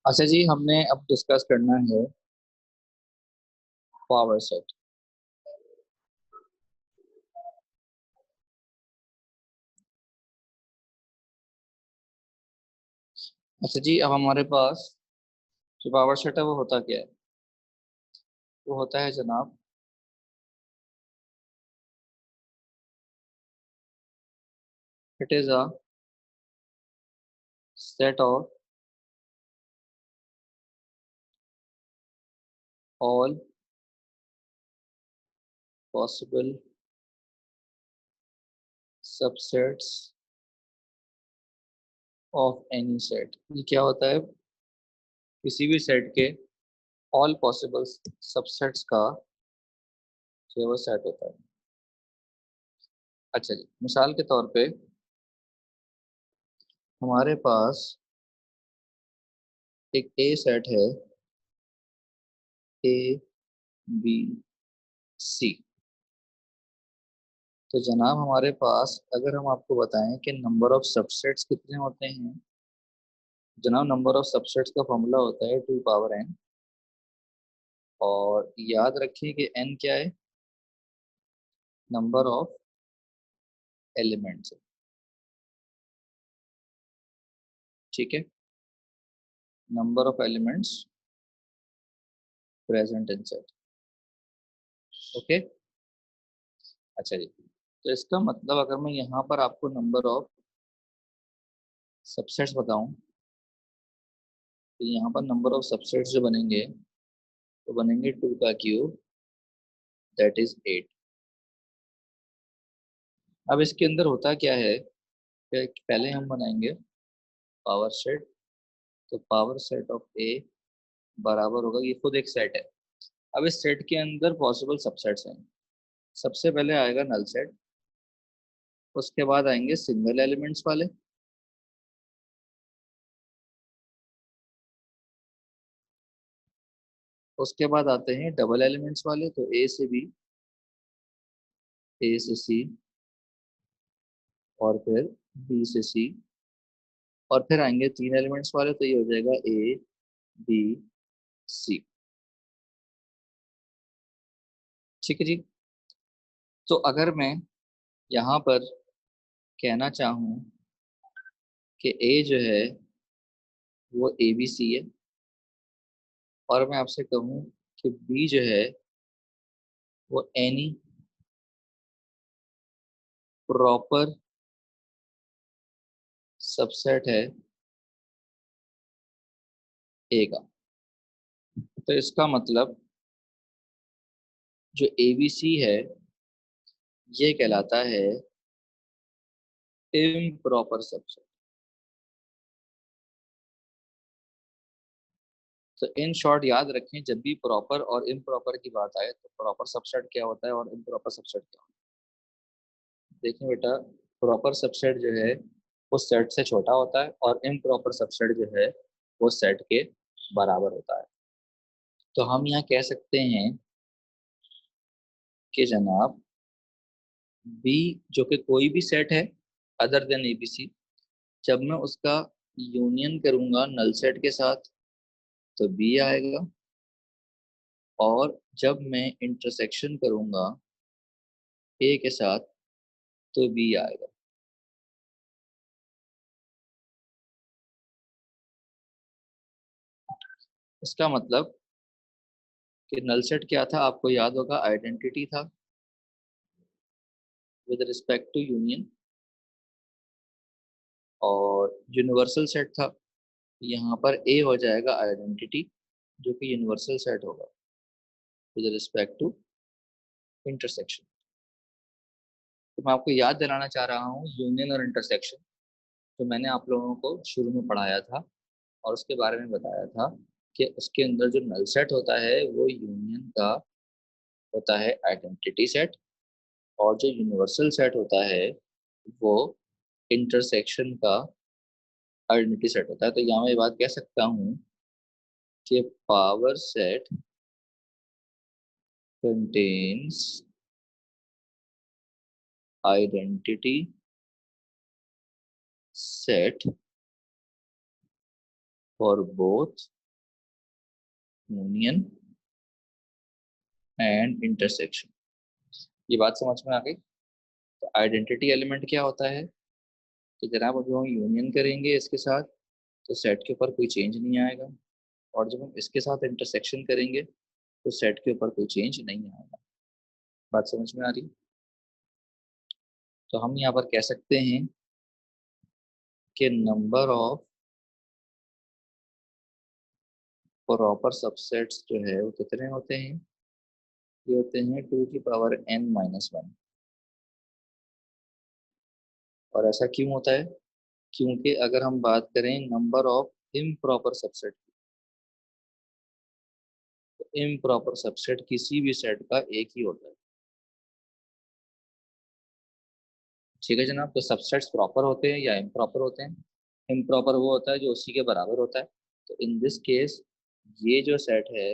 अच्छा जी, हमने अब डिस्कस करना है पावर सेट। अच्छा जी, अब हमारे पास जो पावर सेट है वो होता क्या है? वो होता है जनाब, it is a set of all possible subsets of any set. ये क्या होता है? किसी भी सेट के ऑल पॉसिबल सबसेट्स का जो है वो सेट होता है। अच्छा जी, मिसाल के तौर पे हमारे पास एक ए सेट है, ए बी सी। तो जनाब हमारे पास अगर हम आपको बताएं कि नंबर ऑफ सबसेट्स कितने होते हैं, जनाब नंबर ऑफ सबसेट्स का फॉर्मूला होता है 2 पावर n। और याद रखिए कि n क्या है? Number of elements. ठीक है, number of elements present in set. Okay. अच्छा जी, तो इसका मतलब अगर मैं यहाँ पर आपको नंबर ऑफ सबसेट्स बताऊं, तो यहाँ पर नंबर ऑफ सबसेट्स जो बनेंगे वो बनेंगे 2 का क्यूब, दैट इज 8। अब इसके अंदर होता क्या है कि पहले हम बनाएंगे पावर सेट। तो पावर सेट ऑफ ए बराबर होगा, ये खुद एक सेट है। अब इस सेट के अंदर पॉसिबल सबसेट्स हैं। सबसे पहले आएगा नल सेट, उसके बाद आएंगे सिंगल एलिमेंट्स वाले, उसके बाद आते हैं डबल एलिमेंट्स वाले, तो ए से बी, ए से सी, और फिर बी से सी, और फिर आएंगे 3 एलिमेंट्स वाले, तो ये हो जाएगा ए बी सी। ठीक है जी। तो अगर मैं यहाँ पर कहना चाहूँ कि ए जो है वो ए बी सी है, और मैं आपसे कहूँ कि बी जो है वो एनी प्रॉपर सबसेट है ए का, तो इसका मतलब जो ए बी सी है ये कहलाता है इम्प्रॉपर सबसेट। तो इन शॉर्ट याद रखें, जब भी प्रॉपर और इम्प्रॉपर की बात आए तो प्रॉपर सबसेट क्या होता है और इम्प्रॉपर सबसेट क्या होता है। देखिए बेटा, प्रॉपर सबसेट जो है वो सेट से छोटा होता है, और इम्प्रॉपर सबसेट जो है वो सेट के बराबर होता है। तो हम यहाँ कह सकते हैं कि जनाब बी जो कि कोई भी सेट है अदर देन एबीसी, जब मैं उसका यूनियन करूंगा नल सेट के साथ तो बी आएगा, और जब मैं इंटरसेक्शन करूंगा ए के साथ तो बी आएगा। इसका मतलब कि नल सेट क्या था, आपको याद होगा, आइडेंटिटी था विद रिस्पेक्ट टू यूनियन, और यूनिवर्सल सेट था। यहाँ पर ए हो जाएगा आइडेंटिटी जो कि यूनिवर्सल सेट होगा विद रिस्पेक्ट टू इंटरसेक्शन। तो मैं आपको याद दिलाना चाह रहा हूँ यूनियन और इंटरसेक्शन, तो मैंने आप लोगों को शुरू में पढ़ाया था और उसके बारे में बताया था कि उसके अंदर जो नल सेट होता है वो यूनियन का होता है आइडेंटिटी सेट, और जो यूनिवर्सल सेट होता है वो इंटरसेक्शन का आइडेंटिटी सेट होता है। तो यहाँ मैं ये बात कह सकता हूँ कि power set contains identity set for both union and intersection। ये बात समझ में आ गई। तो आइडेंटिटी एलिमेंट क्या होता है कि जनाब जब हम यूनियन करेंगे इसके साथ तो सेट के ऊपर कोई चेंज नहीं आएगा, और जब हम इसके साथ इंटरसेक्शन करेंगे तो सेट के ऊपर कोई चेंज नहीं आएगा। बात समझ में आ रही? तो हम यहाँ पर कह सकते हैं कि नंबर ऑफ प्रॉपर सबसेट्स जो है वो कितने होते हैं? ये होते हैं 2n-1। और ऐसा क्यों होता है? क्योंकि अगर हम बात करें नंबर ऑफ इम्प्रॉपर सबसेट, तो इम्प्रॉपर सबसेट किसी भी सेट का एक ही होता है। ठीक है जनाब। तो सबसेट्स प्रॉपर होते हैं या इम्प्रॉपर होते हैं? इम्प्रॉपर वो होता है जो उसी के बराबर होता है। तो इन दिस केस ये जो सेट है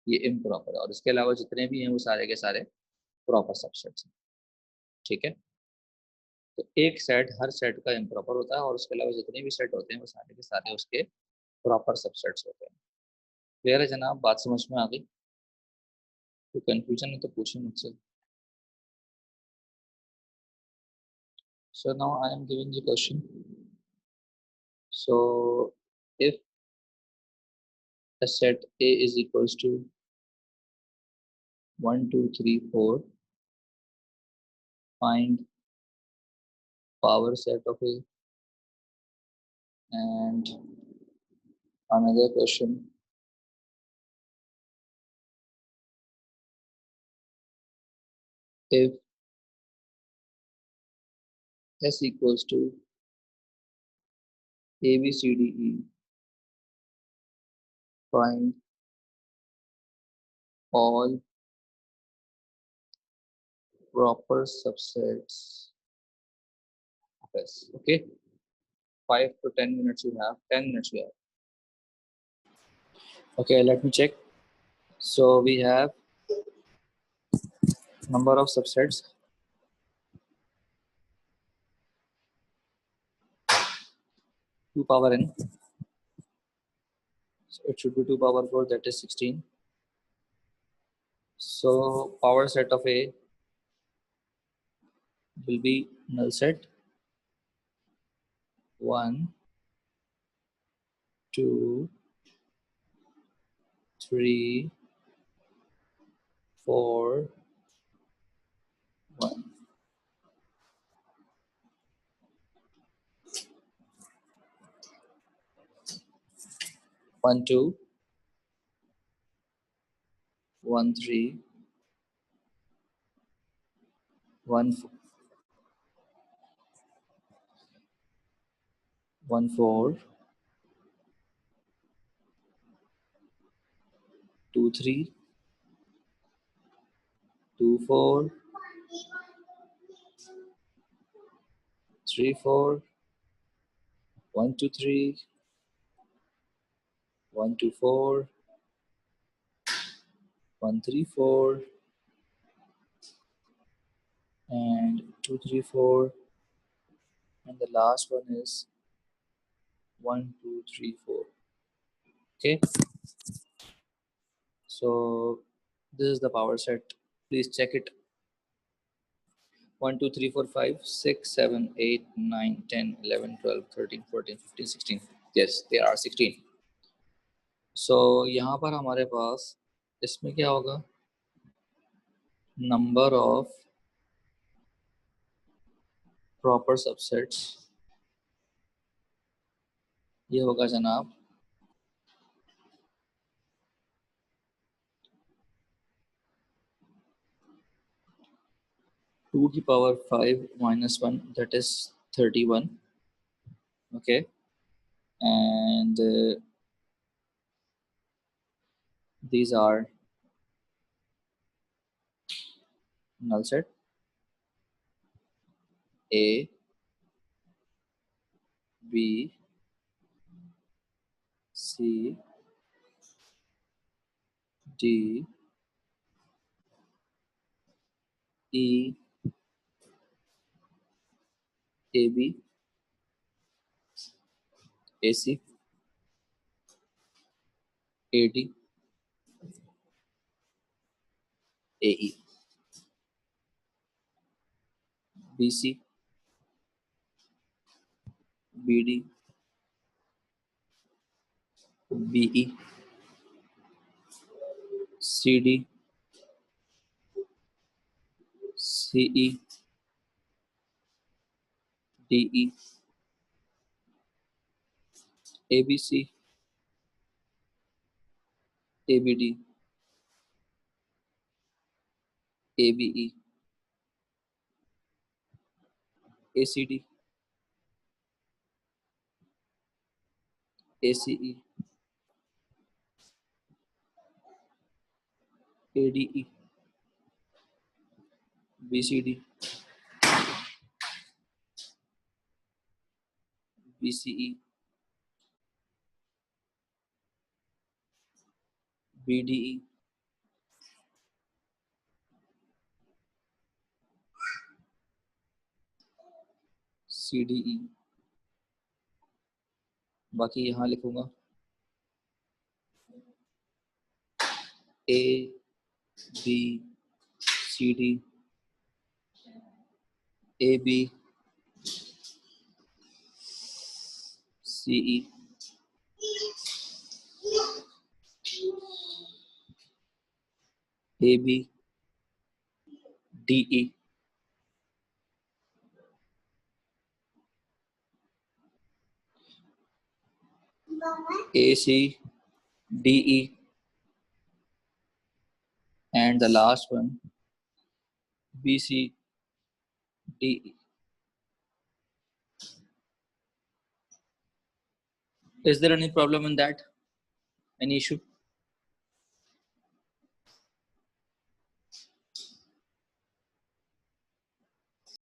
ये इम्प्रॉपर है, और इसके अलावा जितने भी हैं वो सारे के सारे प्रॉपर सबसेट्स हैं। ठीक है। तो एक सेट हर सेट का इम्प्रॉपर होता है, और उसके अलावा जितने भी सेट होते हैं वो सारे के सारे उसके प्रॉपर सबसेट्स होते हैं। क्लियर है जनाब? बात समझ में आ गई? तो कंफ्यूजन है तो पूछिए मुझसे। So now I am giving you question. So if a set A is equals to 1, 2, 3, 4, find power set of A. And another question, if S equals to A, B, C, D, E, find all proper subsets of S. Okay, 5 to 10 minutes you have. 10 minutes you have. Okay, let me check. So we have number of subsets 2 power n. So it should be 2 power 4, that is 16. So power set of A will be null set 1, 2, 3, 4, 1. 1, 2, 1, 3, 1, 1, 4, 2, 3, 2, 4, 3, 4, 1, 2, 3, 1, 2, 4, 1, 3, 4, and 2, 3, 4, and the last one is 1, 2, 3, 4. Okay, so this is the power set. Please check it. 1, 2, 3, 4, 5, 6, 7, 8, 9, 10, 11, 12, 13, 14, 15, 16. Yes, there are 16. So यहाँ पर हमारे पास इसमें क्या होगा? Number of proper subsets ये होगा जनाब 2 की power 5 minus 1, that is 31. Okay, and these are null set A, B, C, D, E, AB, AC, AD, AE, BC, BD, BE, CD, CE, DE, ABC, ABD, ABE, ACD, ACE, ADE, BCD, BCE, BDE, CDE. बाकी यहाँ लिखूंगा A, B, CD, AB, CE, AB, DE, AC, DE, and the last one BC, DE. Is there any problem in that? Any issue?